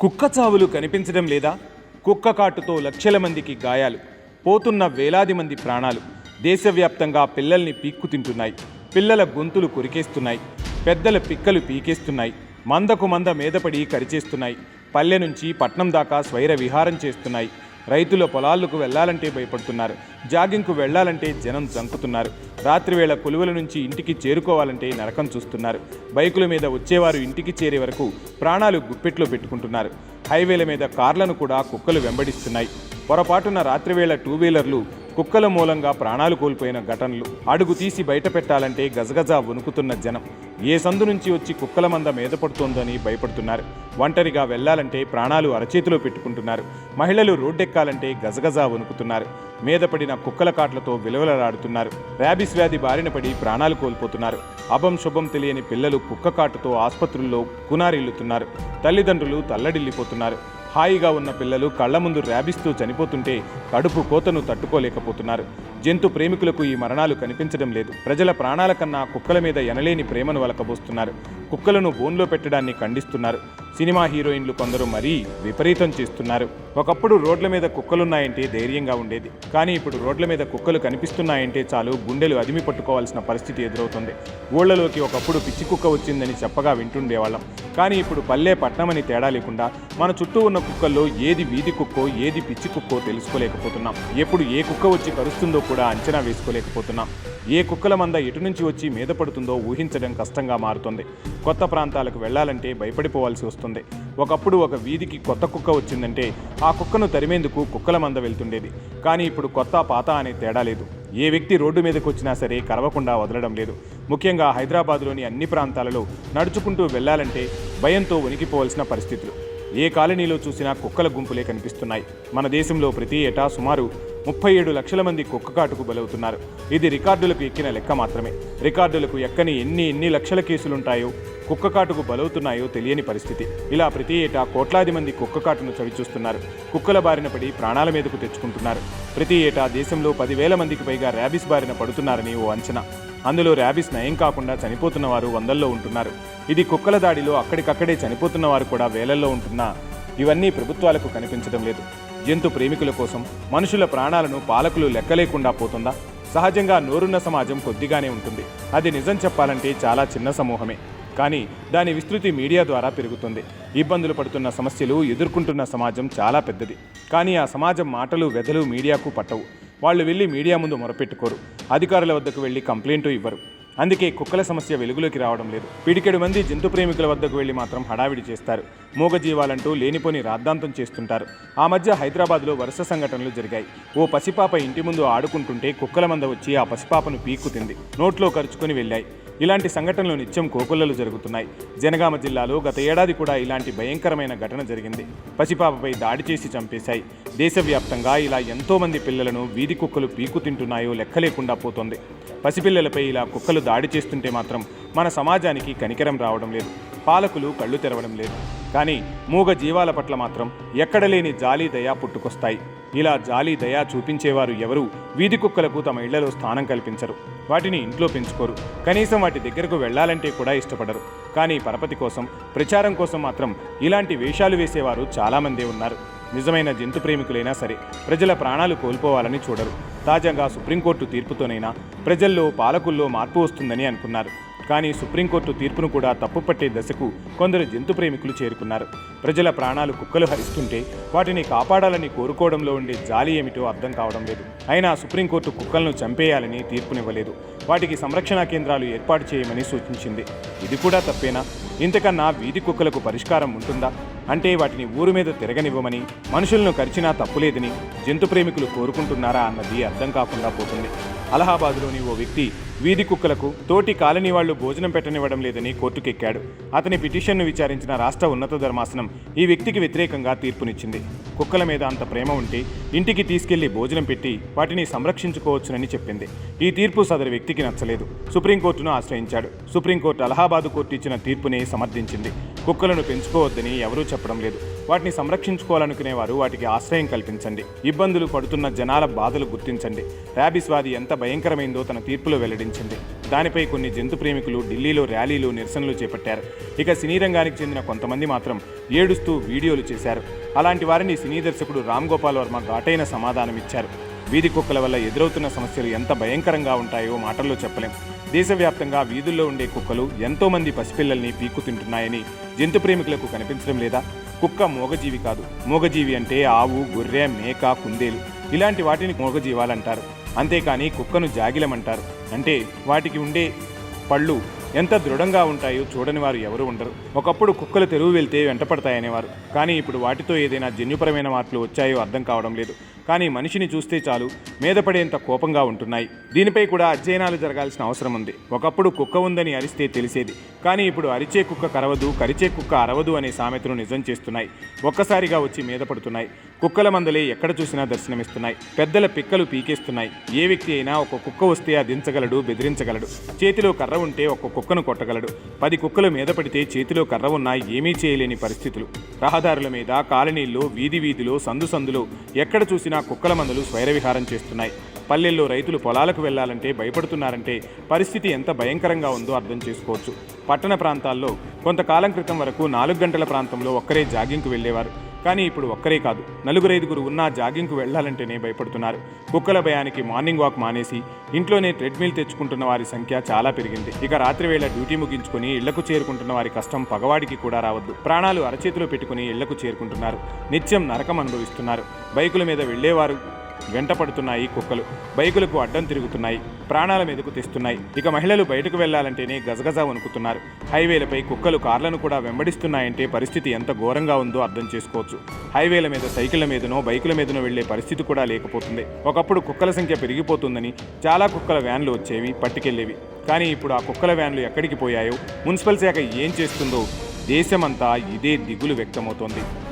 కుక్క చావులు కనిపించడం లేదా? కుక్క కాటుతో లక్షల మందికి గాయాలు, పోతున్న వేలాది మంది ప్రాణాలు. దేశవ్యాప్తంగా పిల్లల్ని పీక్కు తింటున్నాయి, పిల్లల గొంతులు కొరికేస్తున్నాయి, పెద్దల పిక్కలు పీకేస్తున్నాయి, మందకు మంద మీదపడి కరిచేస్తున్నాయి, పల్లె నుంచి పట్నం దాకా స్వైర విహారం చేస్తున్నాయి. రైతుల పొలాలకు వెళ్లాలంటే భయపడుతున్నారు, జాగింగ్కు వెళ్లాలంటే జనం జంకుతున్నారు, రాత్రివేళ కొలువుల నుంచి ఇంటికి చేరుకోవాలంటే నరకం చూస్తున్నారు. బైకుల మీద వచ్చేవారు ఇంటికి చేరే వరకు ప్రాణాలు గుప్పెట్లో పెట్టుకుంటున్నారు. హైవేల మీద కార్లను కూడా కుక్కలు వెంబడిస్తున్నాయి. పొరపాటున రాత్రివేళ టూ వీలర్లు కుక్కల మూలంగా ప్రాణాలు కోల్పోయిన ఘటనలు. అడుగు తీసి బయట పెట్టాలంటే గజగజా వణుకుతున్న జనం. ఏ సందు నుంచి వచ్చి కుక్కల మంద మీద పడుతోందని భయపడుతున్నారు. ఒంటరిగా వెళ్లాలంటే ప్రాణాలు అరచేతిలో పెట్టుకుంటున్నారు. మహిళలు రోడ్డెక్కాలంటే గజగజా వణుకుతున్నారు. మీద పడిన కుక్కల కాట్లతో విలవలలాడుతున్నారు. ర్యాబిస్ వ్యాధి బారిన పడి ప్రాణాలు కోల్పోతున్నారు. అభం శుభం తెలియని పిల్లలు కుక్క కాటుతో ఆసుపత్రుల్లో కునారిల్లుతున్నారు. తల్లిదండ్రులు తల్లడిల్లిపోతున్నారు. హాయిగా ఉన్న పిల్లలు కళ్ల ముందు ర్యాబిస్తో చనిపోతుంటే కడుపు కోతను తట్టుకోలేకపోతున్నారు. జంతు ప్రేమికులకు ఈ మరణాలు కనిపించడం లేదు. ప్రజల ప్రాణాల కన్నా కుక్కల మీద ఎనలేని ప్రేమను వలకబోస్తున్నారు. కుక్కలను బోన్లో పెట్టడాన్ని ఖండిస్తున్నారు. సినిమా హీరోయిన్లు కొందరు మరీ విపరీతం చేస్తున్నారు. ఒకప్పుడు రోడ్ల మీద కుక్కలున్నాయంటే ధైర్యంగా ఉండేది. కానీ ఇప్పుడు రోడ్ల మీద కుక్కలు కనిపిస్తున్నాయంటే చాలు గుండెలు అదిమి పట్టుకోవాల్సిన పరిస్థితి ఎదురవుతుంది. ఊళ్లలోకి ఒకప్పుడు పిచ్చి కుక్క వచ్చిందని చెప్పగా వింటుండేవాళ్ళం. కానీ ఇప్పుడు పల్లె పట్నమని తేడా లేకుండా మన చుట్టూ ఉన్న కుక్కల్లో ఏది వీధి కుక్కో ఏది పిచ్చి కుక్కో తెలుసుకోలేకపోతున్నాం. ఎప్పుడు ఏ కుక్క వచ్చి కరుస్తుందో కూడా అంచనా వేసుకోలేకపోతున్నాం. ఏ కుక్కల మంద ఎటు నుంచి వచ్చి మీద పడుతుందో ఊహించడం కష్టంగా మారుతుంది. కొత్త ప్రాంతాలకు వెళ్లాలంటే భయపడిపోవాల్సి వస్తుంది. ఒకప్పుడు ఒక వీధికి కొత్త కుక్క వచ్చిందంటే ఆ కుక్కను తరిమేందుకు కుక్కల మంద వెళ్తుండేది. కానీ ఇప్పుడు కొత్త పాత అనే తేడా లేదు. ఏ వ్యక్తి రోడ్డు మీదకి వచ్చినా సరే కరవకుండా వదలడం లేదు. ముఖ్యంగా హైదరాబాద్లోని అన్ని ప్రాంతాలలో నడుచుకుంటూ వెళ్లాలంటే భయంతో వణికిపోవాల్సిన పరిస్థితులు. ఏ కాలనీలో చూసినా కుక్కల గుంపులే కనిపిస్తున్నాయి. మన దేశంలో ప్రతి ఏటా సుమారు 37 లక్షల మంది కుక్క కాటుకు బలవుతున్నారు. ఇది రికార్డులకు ఎక్కిన లెక్క మాత్రమే. రికార్డులకు ఎక్కని ఎన్ని లక్షల కేసులుంటాయో కుక్క కాటుకు బలవుతున్నాయో తెలియని పరిస్థితి. ఇలా ప్రతి ఏటా కోట్లాది మంది కుక్క కాటును చవిచూస్తున్నారు. కుక్కల బారిన పడి ప్రాణాల మీదకు తెచ్చుకుంటున్నారు. ప్రతి ఏటా దేశంలో 10,000 మందికి పైగా ర్యాబిస్ బారిన పడుతున్నారని ఓ అంచనా. అందులో ర్యాబిస్ నయం కాకుండా చనిపోతున్న వారు వందల్లో ఉంటున్నారు. ఇది కుక్కల దాడిలో అక్కడికక్కడే చనిపోతున్న వారు కూడా వేలల్లో ఉంటున్నా ఇవన్నీ ప్రభుత్వాలకు కనిపించడం లేదు. జంతు ప్రేమికుల కోసం మనుషుల ప్రాణాలను పాలకులు లెక్కలేకుండా పోతుందా? సహజంగా నోరున్న సమాజం కొద్దిగానే ఉంటుంది. అది నిజం చెప్పాలంటే చాలా చిన్న సమూహమే. కానీ దాని విస్తృతి మీడియా ద్వారా పెరుగుతుంది. ఇబ్బందులు పడుతున్న సమస్యలు ఎదుర్కొంటున్న సమాజం చాలా పెద్దది. కానీ ఆ సమాజం మాటలు వ్యధలు మీడియాకు పట్టవు. వాళ్ళు వెళ్ళి మీడియా ముందు మొరపెట్టుకోరు. అధికారుల వద్దకు వెళ్ళి కంప్లైంటు ఇవ్వరు. అందుకే కుక్కల సమస్య వెలుగులోకి రావడం లేదు. పిడికెడు మంది జంతు ప్రేమికుల వద్దకు వెళ్ళి మాత్రం హడావిడి చేస్తారు. మూగజీవాలంటూ లేనిపోని రాద్ధాంతం చేస్తుంటారు. ఆ మధ్య హైదరాబాద్లో వరుస సంఘటనలు జరిగాయి. ఓ పసిపాప ఇంటి ముందు ఆడుకుంటుంటే కుక్కల మంద వచ్చి ఆ పసిపాపను పీక్కుతింది. నోట్లో కరుచుకొని వెళ్ళాయి. ఇలాంటి సంఘటనలు నిత్యం కోకొల్లలు జరుగుతున్నాయి. జనగామ జిల్లాలో గత ఏడాది కూడా ఇలాంటి భయంకరమైన ఘటన జరిగింది. పసిపాపపై దాడి చేసి చంపేశాయి. దేశవ్యాప్తంగా ఇలా ఎంతోమంది పిల్లలను వీధి కుక్కలు పీకు తింటున్నాయో లెక్కలేకుండా పోతోంది. పసిపిల్లలపై ఇలా కుక్కలు దాడి చేస్తుంటే మాత్రం మన సమాజానికి కనికరం రావడం లేదు. పాలకులు కళ్ళు తెరవడం లేదు. కానీ మూగ జీవాల పట్ల మాత్రం ఎక్కడ లేని జాలి దయా పుట్టుకొస్తాయి. ఇలా జాలి దయా చూపించేవారు ఎవరూ వీధి కుక్కలకు తమ ఇళ్లలో స్థానం కల్పించరు. వాటిని ఇంట్లో పెంచుకోరు. కనీసం వాటి దగ్గరకు వెళ్లాలంటే కూడా ఇష్టపడరు. కానీ పరపతి కోసం, ప్రచారం కోసం మాత్రం ఇలాంటి వేషాలు వేసేవారు చాలామందే ఉన్నారు. నిజమైన జంతు ప్రేమికులైనా సరే ప్రజల ప్రాణాలు కోల్పోవాలని చూడరు. తాజాగా సుప్రీంకోర్టు తీర్పుతోనైనా ప్రజల్లో పాలకుల్లో మార్పు వస్తుందని అనుకున్నారు. కానీ సుప్రీంకోర్టు తీర్పును కూడా తప్పుపట్టే దశకు కొందరు జంతు ప్రేమికులు చేరుకున్నారు. ప్రజల ప్రాణాలు కుక్కలు హరిస్తుంటే వాటిని కాపాడాలని కోరుకోవడంలో ఉండే జాలి ఏమిటో అర్థం కావడం లేదు. అయినా సుప్రీంకోర్టు కుక్కలను చంపేయాలని తీర్పునివ్వలేదు. వాటికి సంరక్షణ కేంద్రాలు ఏర్పాటు చేయమని సూచించింది. ఇది కూడా తప్పేనా? ఇంతకన్నా వీధి కుక్కలకు పరిష్కారం ఉంటుందా? అంటే వాటిని ఊరు మీద తిరగనివ్వమని, మనుషులను కరిచినా తప్పులేదని జంతు ప్రేమికులు కోరుకుంటున్నారా అన్నది అర్థం కాకుండా పోతుంది. అలహాబాద్లోని ఓ వ్యక్తి వీధి కుక్కలకు తోటి కాలనీ వాళ్లు భోజనం పెట్టనివ్వడం లేదని కోర్టుకెక్కాడు. అతని పిటిషన్ను విచారించిన రాష్ట్ర ఉన్నత ధర్మాసనం ఈ వ్యక్తికి వ్యతిరేకంగా తీర్పునిచ్చింది. కుక్కల మీద అంత ప్రేమ ఉంటే ఇంటికి తీసుకెళ్లి భోజనం పెట్టి వాటిని సంరక్షించుకోవచ్చునని చెప్పింది. ఈ తీర్పు సదరు వ్యక్తికి నచ్చలేదు. సుప్రీంకోర్టును ఆశ్రయించాడు. సుప్రీంకోర్టు అలహాబాదు కోర్టు ఇచ్చిన తీర్పుని సమర్థించింది. కుక్కలను పెంచుకోవద్దని ఎవరూ చెప్పడం లేదు. వాటిని సంరక్షించుకోవాలనుకునేవారు వాటికి ఆశ్రయం కల్పించండి. ఇబ్బందులు పడుతున్న జనాల బాధలు గుర్తించండి. ర్యాబిస్ వ్యాధి ఎంత భయంకరమైందో తన తీర్పులో వెల్లడించింది. దానిపై కొన్ని జంతు ప్రేమికులు ఢిల్లీలో ర్యాలీలు, నిరసనలు చేపట్టారు. ఇక సినీ రంగానికి చెందిన కొంతమంది మాత్రం ఏడుస్తూ వీడియోలు చేశారు. అలాంటి వారిని సినీ దర్శకుడు రామ్ గోపాల్ వర్మ ఘాటైన సమాధానమిచ్చారు. వీధి కుక్కల వల్ల ఎదురవుతున్న సమస్యలు ఎంత భయంకరంగా ఉంటాయో మాటల్లో చెప్పలేం. దేశవ్యాప్తంగా వీధుల్లో ఉండే కుక్కలు ఎంతోమంది పసిపిల్లల్ని పీక్కు తింటున్నాయని జంతు ప్రేమికులకు కనిపించడం లేదా? కుక్క మూగజీవి కాదు. మూగజీవి అంటే ఆవు, గొర్రె, మేక, కుందేలు ఇలాంటి వాటిని మూగజీవాలంటారు. అంతేకాని కుక్కను జాగిలమంటారు. అంటే వాటికి ఉండే పళ్ళు ఎంత దృఢంగా ఉంటాయో చూడని వారు ఎవరు ఉండరు. ఒకప్పుడు కుక్కలు తెరువు వెళ్తే వెంటపడతాయనేవారు. కానీ ఇప్పుడు వాటితో ఏదైనా జన్యుపరమైన మార్పులు వచ్చాయో అర్థం కావడం లేదు. కానీ మనిషిని చూస్తే చాలు మీద పడేంత కోపంగా ఉంటున్నాయి. దీనిపై కూడా అధ్యయనాలు జరగాల్సిన అవసరం ఉంది. ఒకప్పుడు కుక్క ఉందని అరిస్తే తెలిసేది. కానీ ఇప్పుడు అరిచే కుక్క కరవదు, కరిచే కుక్క అరవదు అనే సామెతను నిజం చేస్తున్నాయి. ఒక్కసారిగా వచ్చి మీద పడుతున్నాయి. కుక్కల మందలే ఎక్కడ చూసినా దర్శనమిస్తున్నాయి. పెద్దల పిక్కలు పీకేస్తున్నాయి. ఏ వ్యక్తి అయినా ఒక కుక్క వస్తే అదించగలడు, బెదిరించగలడు. చేతిలో కర్ర ఉంటే ఒక కుక్కను కొట్టగలడు. 10 కుక్కలు మీద పడితే చేతిలో కర్ర ఉన్నా ఏమీ చేయలేని పరిస్థితులు. రహదారుల మీద, కాలనీల్లో, వీధిలో, సందులో ఎక్కడ చూసినా కుక్కల మందలు స్వైరవిహారం చేస్తున్నాయి. పల్లెల్లో రైతులు పొలాలకు వెళ్లాలంటే భయపడుతున్నారంటే పరిస్థితి ఎంత భయంకరంగా ఉందో అర్థం చేసుకోవచ్చు. పట్టణ ప్రాంతాల్లో కొంతకాలం క్రితం వరకు 4 గంటల ప్రాంతంలో ఒక్కరే జాగింగ్కు వెళ్లేవారు. కానీ ఇప్పుడు ఒక్కరే కాదు, 4-5 ఉన్నా జాగింగ్కు వెళ్లాలంటేనే భయపడుతున్నారు. కుక్కల భయానికి మార్నింగ్ వాక్ మానేసి ఇంట్లోనే ట్రెడ్మిల్ తెచ్చుకుంటున్న వారి సంఖ్య చాలా పెరిగింది. ఇక రాత్రివేళ డ్యూటీ ముగించుకుని ఇళ్లకు చేరుకుంటున్న వారి కష్టం పగవాడికి కూడా రావద్దు. ప్రాణాలు అరచేతిలో పెట్టుకుని ఇళ్లకు చేరుకుంటున్నారు. నిత్యం నరకం అనుభవిస్తున్నారు. బైకుల మీద వెళ్లేవారు వెంట పడుతున్నాయి కుక్కలు. బైకులకు అడ్డం తిరుగుతున్నాయి. ప్రాణాల మీదకు తెస్తున్నాయి. ఇక మహిళలు బయటకు వెళ్లాలంటేనే గజగజ వణుకుతున్నారు. హైవేలపై కుక్కలు కార్లను కూడా వెంబడిస్తున్నాయంటే పరిస్థితి ఎంత ఘోరంగా ఉందో అర్థం చేసుకోవచ్చు. హైవేల మీద సైకిళ్ల మీదనో, బైకుల మీదనో వెళ్లే పరిస్థితి కూడా లేకపోతుంది. ఒకప్పుడు కుక్కల సంఖ్య పెరిగిపోతుందని చాలా కుక్కల వ్యాన్లు వచ్చేవి, పట్టుకెళ్లేవి. కానీ ఇప్పుడు ఆ కుక్కల వ్యాన్లు ఎక్కడికి పోయాయో, మున్సిపల్ శాఖ ఏం చేస్తుందో దేశమంతా ఇదే దిగులు వ్యక్తమవుతోంది.